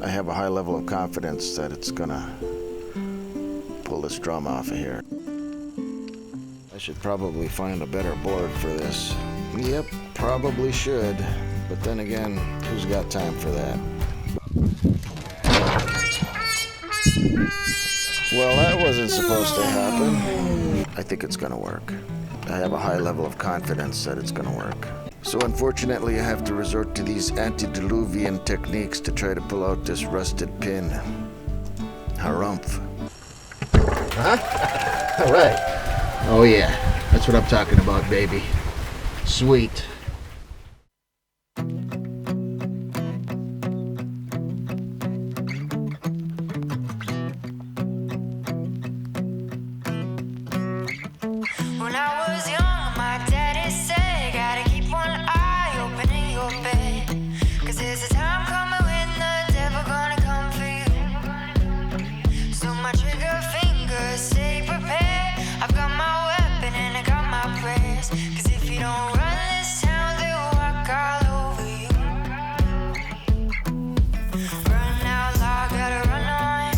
I have a high level of confidence that it's gonna pull this drum off of here. I should probably find a better board for this. Yep, probably should. But then again, who's got time for that? Well, that wasn't supposed to happen. I think it's gonna work. I have a high level of confidence that it's gonna work. So unfortunately, I have to resort to these antediluvian techniques to try to pull out this rusted pin. Harumph. Huh? All right. Oh yeah, that's what I'm talking about, baby. Sweet. When I was young, my daddy said, gotta keep one eye open in your bed. 'Cause there's a time coming when the devil gonna come for you. So my trigger fingers stay prepared. I've got my weapon and I got my prayers. 'Cause if you don't run this town, they'll walk all over you. Run out loud, gotta run on.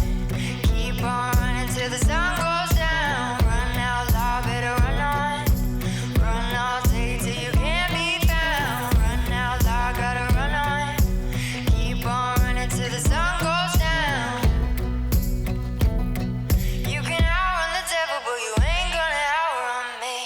Keep on running till the sun goes down. Run out loud, better run on. Run all day till you can't be found. Run out loud, gotta run on. Keep on running till the sun goes down. You can outrun the devil, but you ain't gonna outrun me.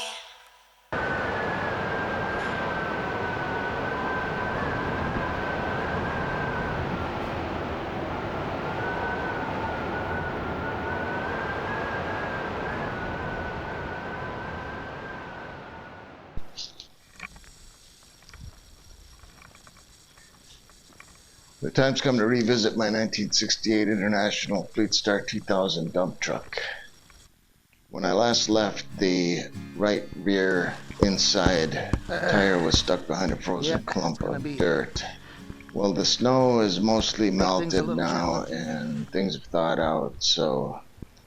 The time's come to revisit my 1968 International Fleetstar 2000 dump truck. When I last left, the right rear inside tire was stuck behind a frozen clump of dirt. Well, the snow is mostly melted now and things have thawed out, so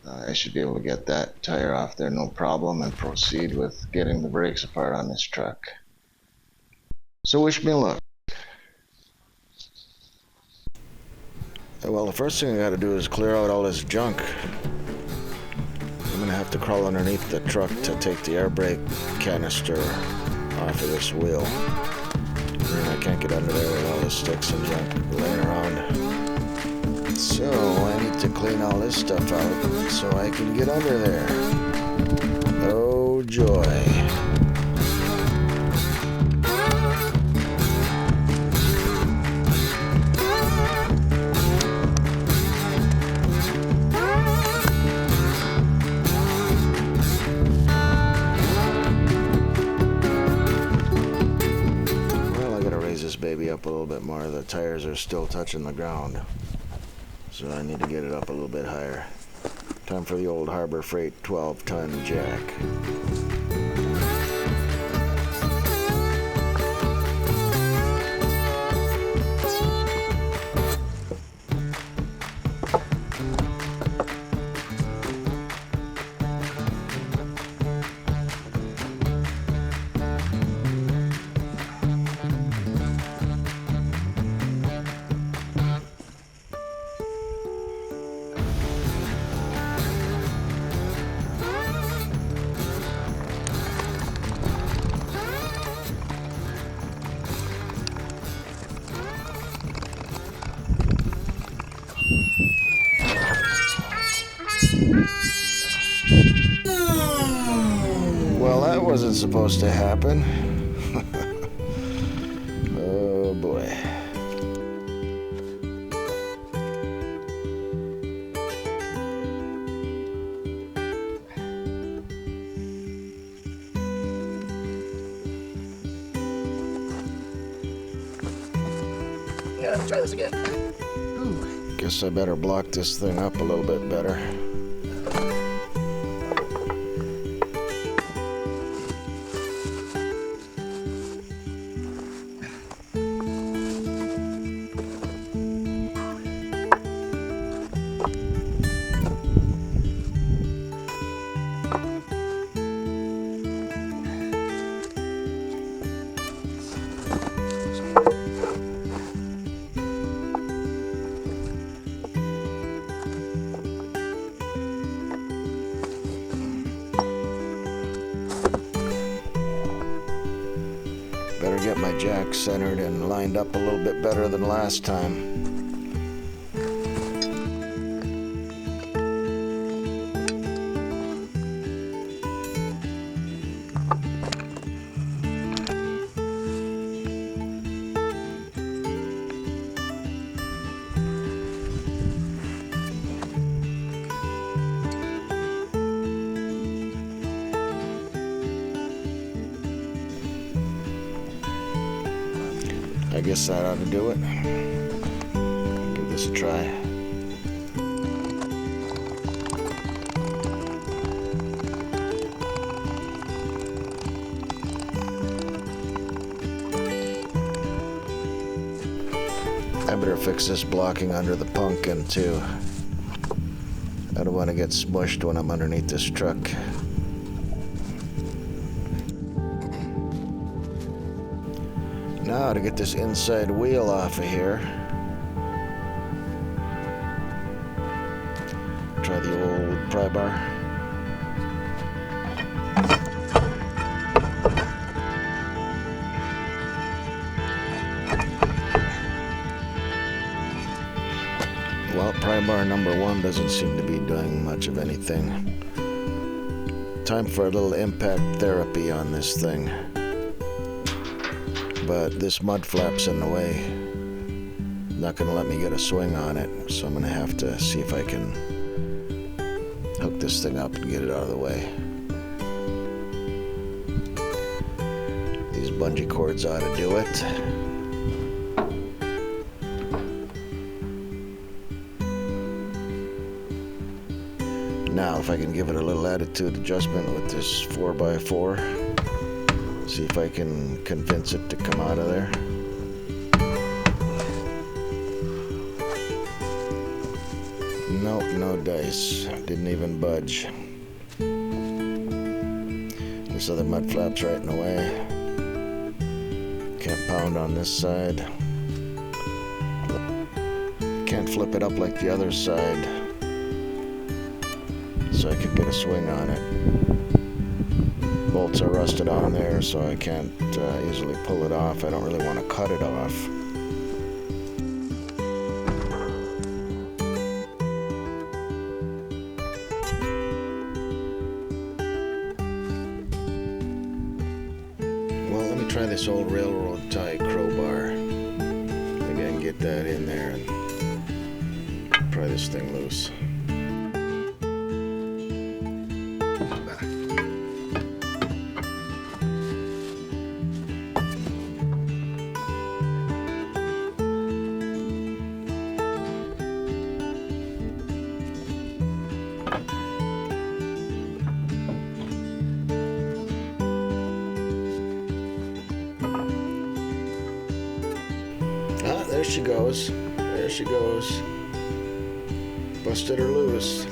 I should be able to get that tire off there no problem and proceed with getting the brakes apart on this truck. So wish me luck. Well, the first thing I gotta do is clear out all this junk. I'm gonna have to crawl underneath the truck to take the air brake canister off of this wheel. And I can't get under there with all the sticks and junk laying around. So I need to clean all this stuff out so I can get under there. Oh joy. Baby up a little bit more. The tires are still touching the ground, so I need to get it up a little bit higher. Time for the old Harbor Freight 12-ton jack. Well, that wasn't supposed to happen. Oh boy. Yeah, let's try this again. Guess I better block this thing up a little bit better. get my jack centered and lined up a little bit better than last time. I guess that ought to do it. Give this a try. I better fix this blocking under the pumpkin too. I don't want to get smushed when I'm underneath this truck. Now to get this inside wheel off of here. Try the old pry bar. Well, pry bar number 1 doesn't seem to be doing much of anything. Time for a little impact therapy on this thing. But this mud flap's in the way. Not gonna let me get a swing on it, so I'm gonna have to see if I can hook this thing up and get it out of the way. These bungee cords ought to do it. Now, if I can give it a little attitude adjustment with this 4x4, see if I can convince it to come out of there. Nope, no dice. Didn't even budge. This other mud flap's right in the way. Can't pound on this side. Can't flip it up like the other side, so I could get a swing on it. Bolts are rusted on there, so I can't easily pull it off. I don't really want to cut it off. Well, let me try this old railroad tie crowbar. Maybe I can get that in there and pry this thing loose. Ah, there she goes. There she goes. Busted her loose.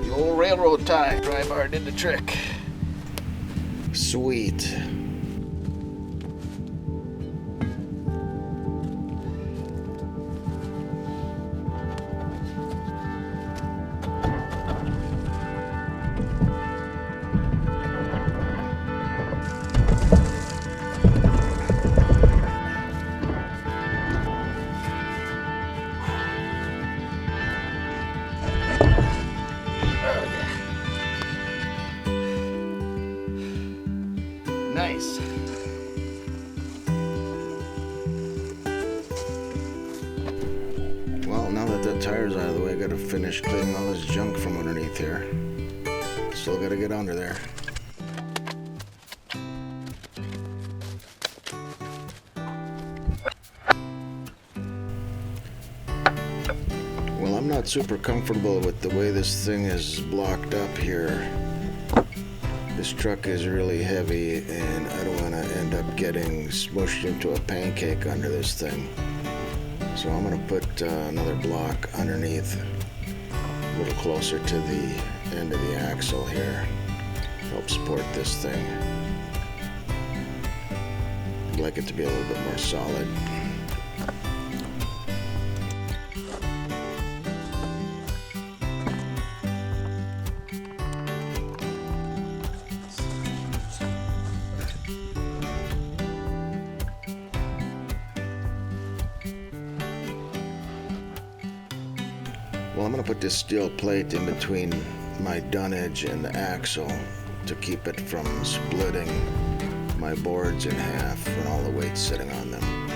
The old railroad tie pry bar did the trick. Sweet. Nice. Well, now that the tire's out of the way, I gotta finish cleaning all this junk from underneath here. Still gotta get under there. Well, I'm not super comfortable with the way this thing is blocked up here. This truck is really heavy, and I don't want to end up getting smushed into a pancake under this thing. So I'm going to put another block underneath, a little closer to the end of the axle here. Help support this thing. I'd like it to be a little bit more solid. Well, I'm going to put this steel plate in between my dunnage and the axle to keep it from splitting my boards in half when all the weight's sitting on them.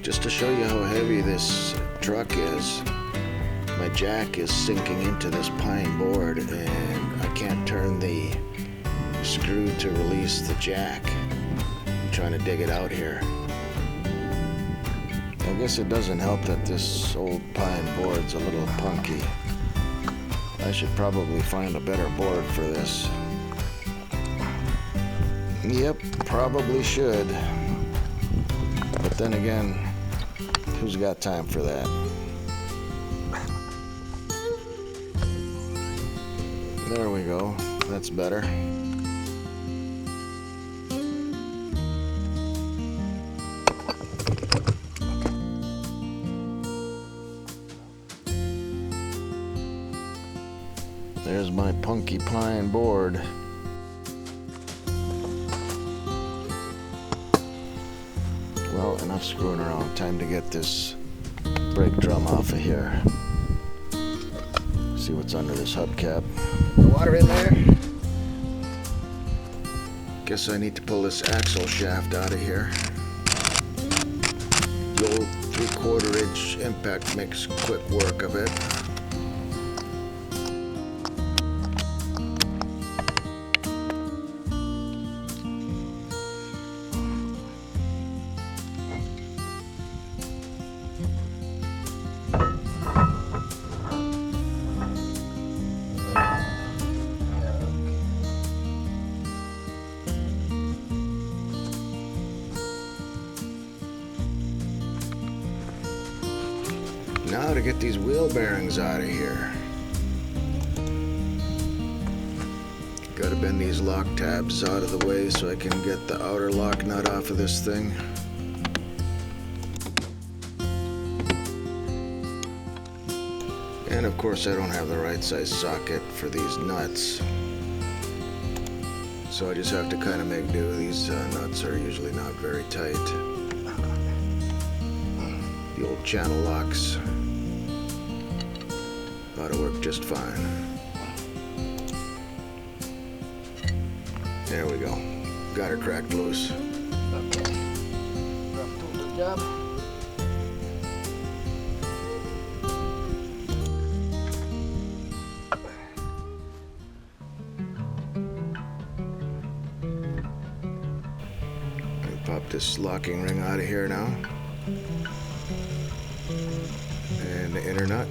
Just to show you how heavy this truck is, my jack is sinking into this pine board and I can't turn the screw to release the jack. I'm trying to dig it out here. I guess it doesn't help that this old pine board's a little punky. I should probably find a better board for this. Yep, probably should. But then again, who's got time for that? There we go. That's better. There's my punky pine board. Well, enough screwing around. Time to get this brake drum off of here. See what's under this hubcap. Water in there. Guess I need to pull this axle shaft out of here. The old 3/4 inch impact makes quick work of it. Now to get these wheel bearings out of here. Gotta bend these lock tabs out of the way so I can get the outer lock nut off of this thing. And of course I don't have the right size socket for these nuts. So I just have to kind of make do. These nuts are usually not very tight. The old channel locks ought to work just fine. There we go. Got her cracked loose. Okay. Rough tool job. Pop this locking ring out of here now. And the inner nut.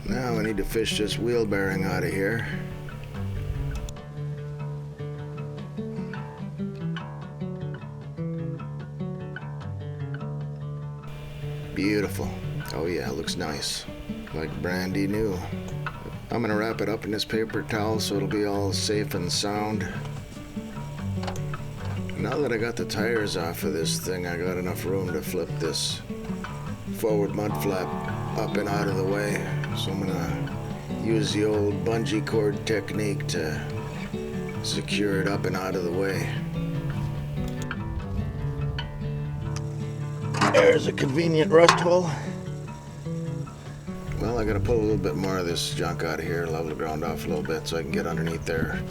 Now I need to fish this wheel bearing out of here. Beautiful. Oh yeah, looks nice. Like brandy new. I'm gonna wrap it up in this paper towel so it'll be all safe and sound. Now that I got the tires off of this thing, I got enough room to flip this forward mud flap up and out of the way. So I'm gonna use the old bungee cord technique to secure it up and out of the way. There's a convenient rust hole. Well, I gotta pull a little bit more of this junk out of here, level the ground off a little bit so I can get underneath there.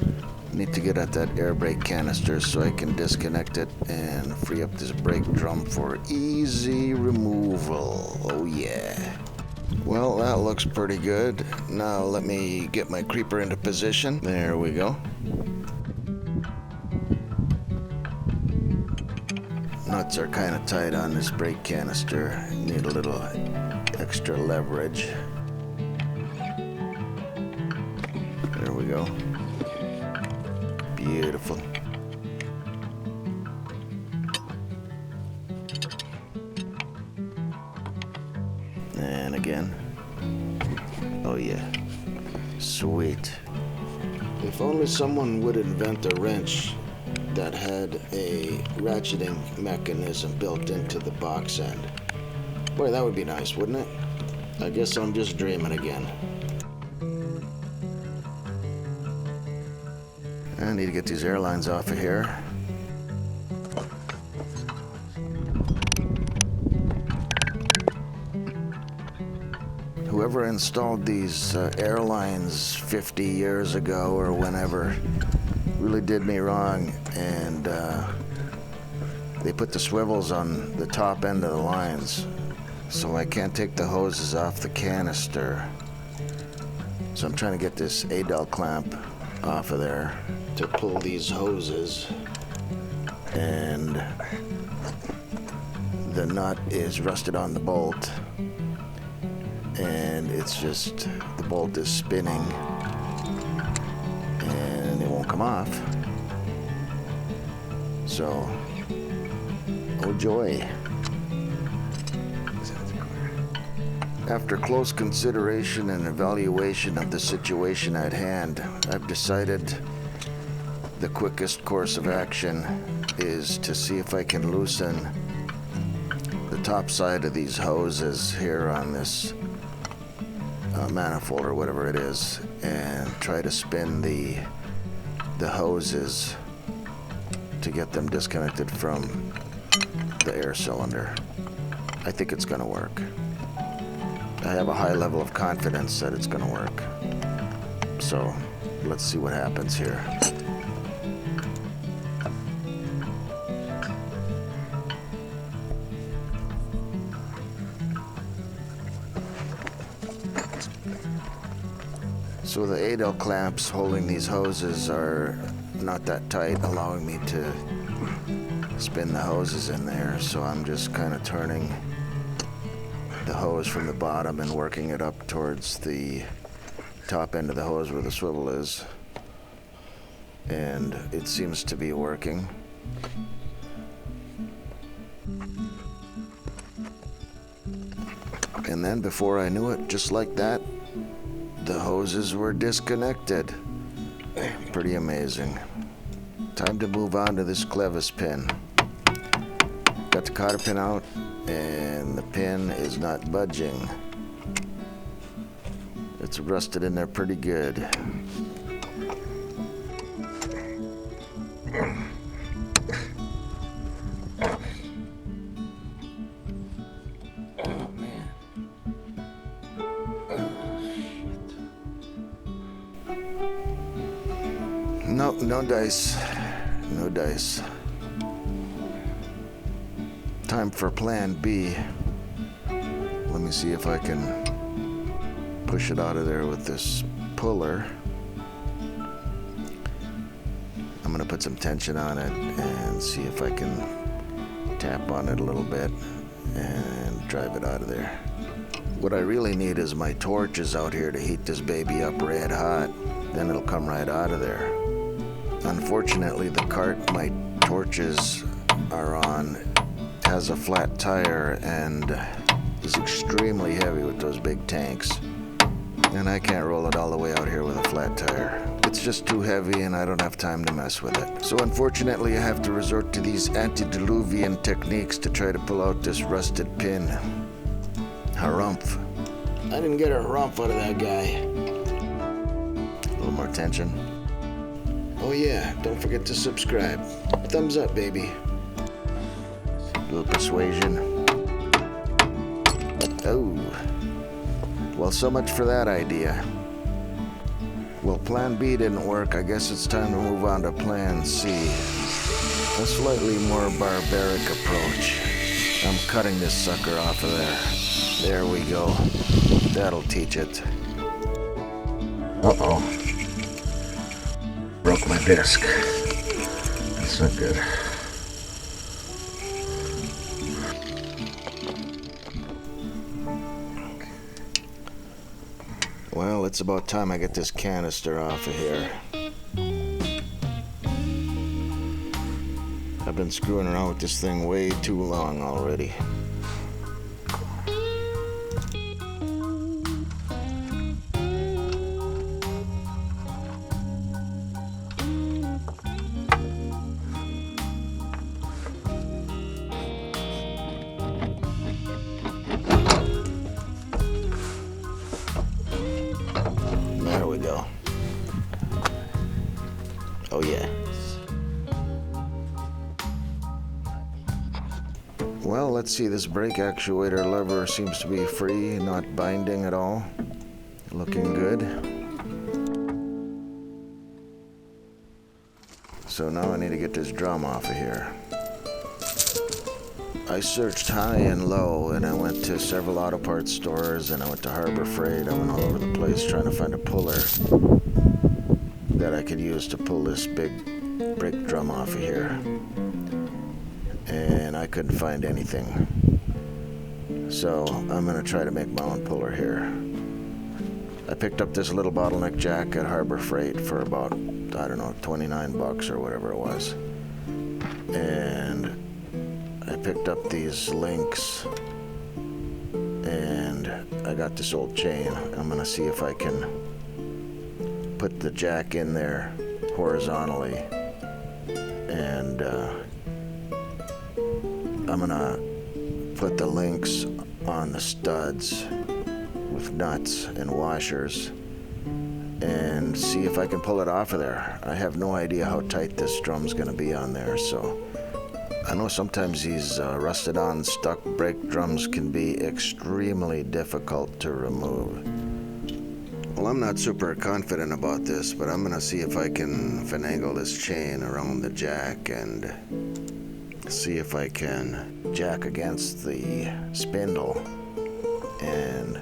Need to get at that air brake canister so I can disconnect it and free up this brake drum for easy removal. Oh yeah. Well, that looks pretty good. Now let me get my creeper into position. There we go. Nuts are kind of tight on this brake canister. Need a little extra leverage. There we go. Beautiful. And again. Oh yeah. Sweet. If only someone would invent a wrench that had a ratcheting mechanism built into the box end. Boy, that would be nice, wouldn't it? I guess I'm just dreaming again. I need to get these airlines off of here. Whoever installed these airlines 50 years ago or whenever really did me wrong, and they put the swivels on the top end of the lines, so I can't take the hoses off the canister. So I'm trying to get this Adel clamp off of there to pull these hoses, and the nut is rusted on the bolt, and it's just, the bolt is spinning and it won't come off. So, oh joy. After close consideration and evaluation of the situation at hand, I've decided the quickest course of action is to see if I can loosen the top side of these hoses here on this manifold or whatever it is, and try to spin the hoses to get them disconnected from the air cylinder. I think it's going to work. I have a high level of confidence that it's going to work. So let's see what happens here. So the Adel clamps holding these hoses are not that tight, allowing me to spin the hoses in there. So I'm just kind of turning the hose from the bottom and working it up towards the top end of the hose where the swivel is. And it seems to be working. And then before I knew it, just like that, the hoses were disconnected. Pretty amazing. Time to move on to this clevis pin. Got the cotter pin out, and the pin is not budging. It's rusted in there pretty good. Nope, no dice. No dice. Time for plan B. Let me see if I can push it out of there with this puller. I'm gonna put some tension on it and see if I can tap on it a little bit and drive it out of there. What I really need is my torches out here to heat this baby up red hot. Then it'll come right out of there. Unfortunately, the cart my torches are on has a flat tire and is extremely heavy with those big tanks. And I can't roll it all the way out here with a flat tire. It's just too heavy and I don't have time to mess with it. So unfortunately, I have to resort to these antediluvian techniques to try to pull out this rusted pin. Harumph. I didn't get a harumph out of that guy. A little more tension. Oh yeah, don't forget to subscribe. Thumbs up, baby. A little persuasion. Oh. Well, so much for that idea. Well, plan B didn't work. I guess it's time to move on to plan C. A slightly more barbaric approach. I'm cutting this sucker off of there. There we go. That'll teach it. Uh-oh. Broke my disc. That's not good. Well, it's about time I get this canister off of here. I've been screwing around with this thing way too long already. Well, let's see, this brake actuator lever seems to be free, not binding at all. Looking good. So now I need to get this drum off of here. I searched high and low, and I went to several auto parts stores, and I went to Harbor Freight. I went all over the place trying to find a puller that I could use to pull this big brake drum off of here. And I couldn't find anything. So I'm gonna try to make my own puller here. I picked up this little bottleneck jack at Harbor Freight for about, I don't know, 29 bucks or whatever it was. And I picked up these links, and I got this old chain. I'm gonna see if I can put the jack in there horizontally, and I'm gonna put the links on the studs with nuts and washers and see if I can pull it off of there. I have no idea how tight this drum's gonna be on there, so I know sometimes these rusted on stuck brake drums can be extremely difficult to remove. Well, I'm not super confident about this, but I'm gonna see if I can finagle this chain around the jack and see if I can jack against the spindle and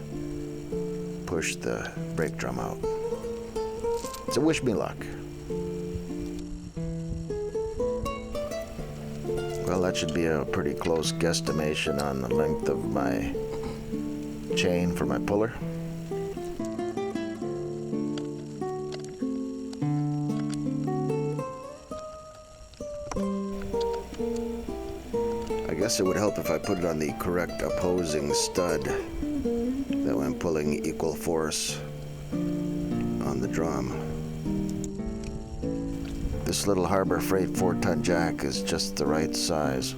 push the brake drum out. So wish me luck. Well, that should be a pretty close guesstimation on the length of my chain for my puller. I guess it would help if I put it on the correct opposing stud, that way I'm pulling equal force on the drum. This little Harbor Freight 4-ton jack is just the right size.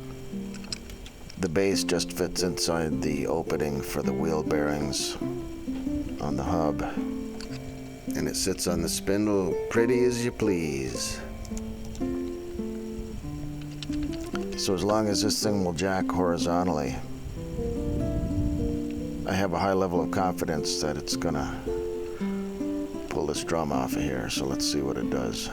The base just fits inside the opening for the wheel bearings on the hub, and it sits on the spindle pretty as you please. So as long as this thing will jack horizontally, I have a high level of confidence that it's gonna pull this drum off of here, so let's see what it does.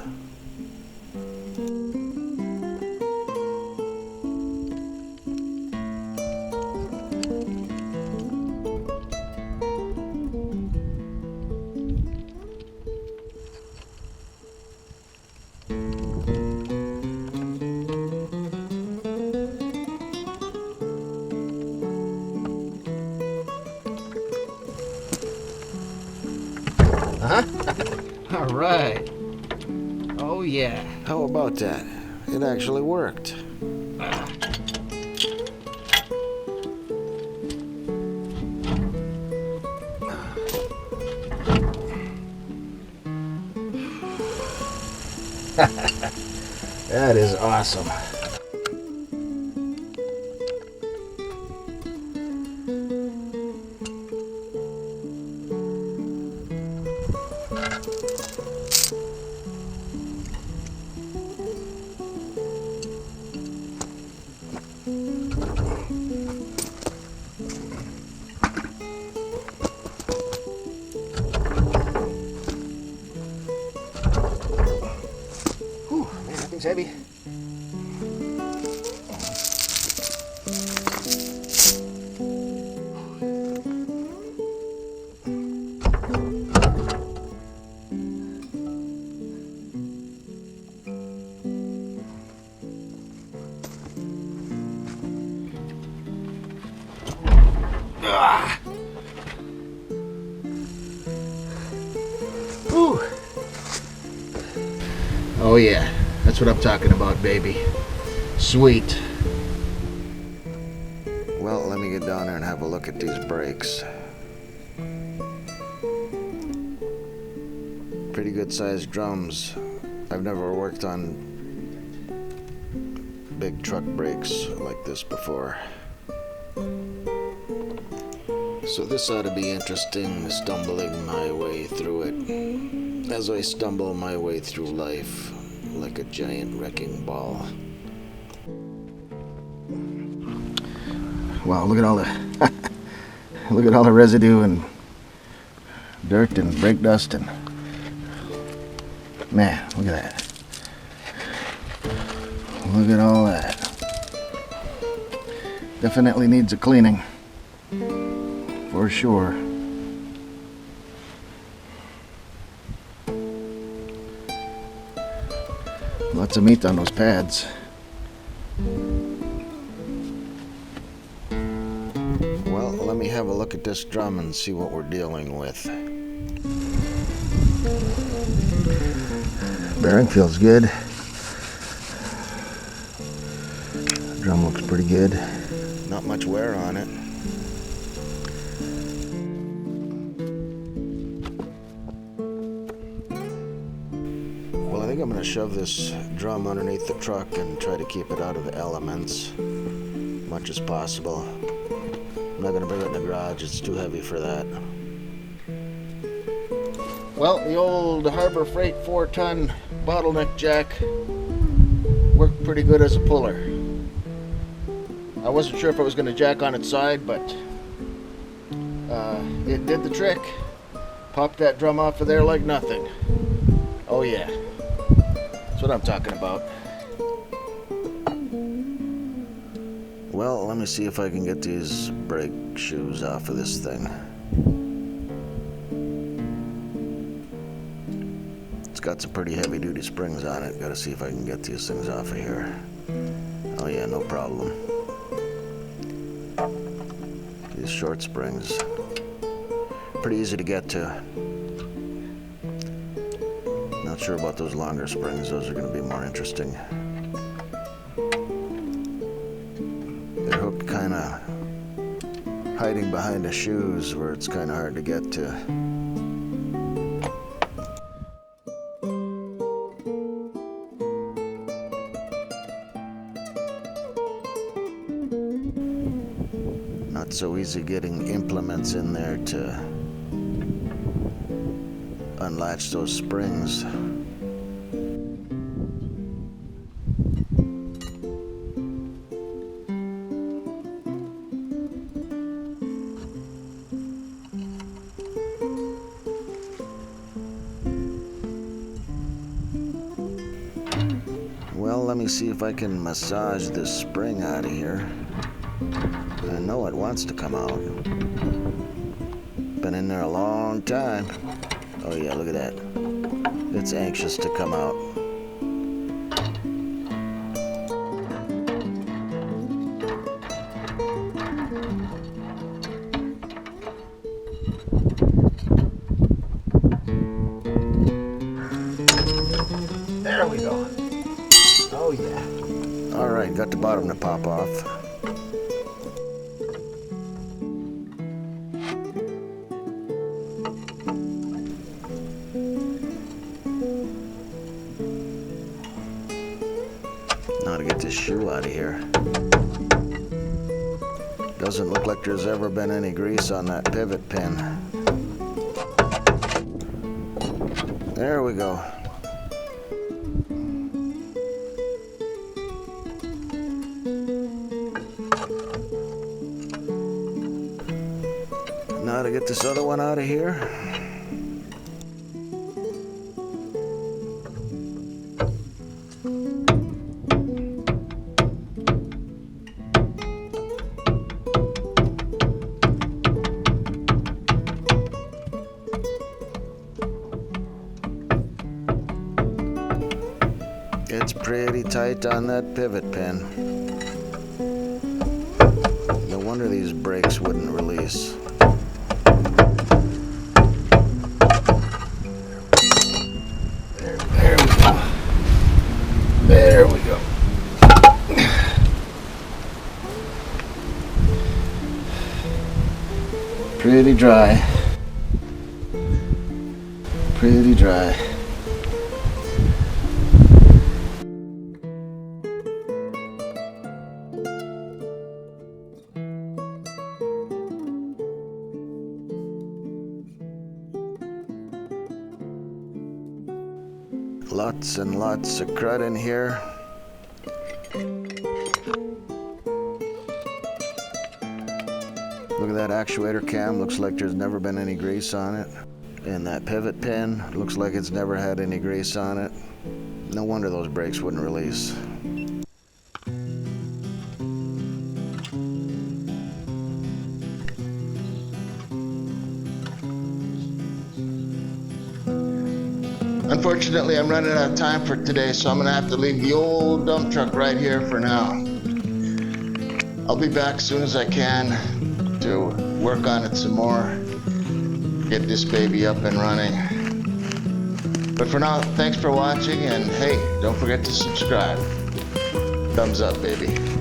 All right. Oh, yeah. How about that? It actually worked. That is awesome. Whew, man, that thing's heavy. Ah. Whew. Oh yeah, that's what I'm talking about, baby. Sweet. Well, let me get down there and have a look at these brakes. Pretty good sized drums. I've never worked on big truck brakes like this before. So this ought to be interesting, stumbling my way through it, as I stumble my way through life like a giant wrecking ball. Wow, look at all the look at all the residue and dirt and brake dust and man, look at that. Look at all that. Definitely needs a cleaning. For sure. Lots of meat on those pads. Well, let me have a look at this drum and see what we're dealing with. Bearing feels good. Drum looks pretty good. Not much wear on it. Well, I think I'm going to shove this drum underneath the truck and try to keep it out of the elements as much as possible. I'm not going to bring it in the garage, it's too heavy for that. Well, the old Harbor Freight 4-ton bottleneck jack worked pretty good as a puller. I wasn't sure if I was going to jack on its side, but it did the trick. Popped that drum off of there like nothing. Oh yeah, that's what I'm talking about. Well, let me see if I can get these brake shoes off of this thing. It's got some pretty heavy duty springs on it. Gotta see if I can get these things off of here. Oh yeah, no problem. These short springs, pretty easy to get to. Not sure about those longer springs, those are going to be more interesting. They're hooked kind of hiding behind the shoes where it's kind of hard to get to. Not so easy getting implements in there to unlatch those springs. Well, let me see if I can massage this spring out of here. I know it wants to come out. Been in there a long time. Oh yeah, look at that. It's anxious to come out. There we go. Oh yeah. All right, got the bottom to pop off. Now to get this shoe out of here. Doesn't look like there's ever been any grease on that pivot pin. There we go. Now to get this other one out of here. It's pretty tight on that pivot pin. No wonder these brakes wouldn't release. There we go. There we go. Pretty dry. Pretty dry. Lots and lots of crud in here. Look at that actuator cam, looks like there's never been any grease on it. And that pivot pin, looks like it's never had any grease on it. No wonder those brakes wouldn't release. Unfortunately, I'm running out of time for today, so I'm gonna have to leave the old dump truck right here for now. I'll be back as soon as I can to work on it some more, get this baby up and running. But for now, thanks for watching, and hey, don't forget to subscribe. Thumbs up, baby.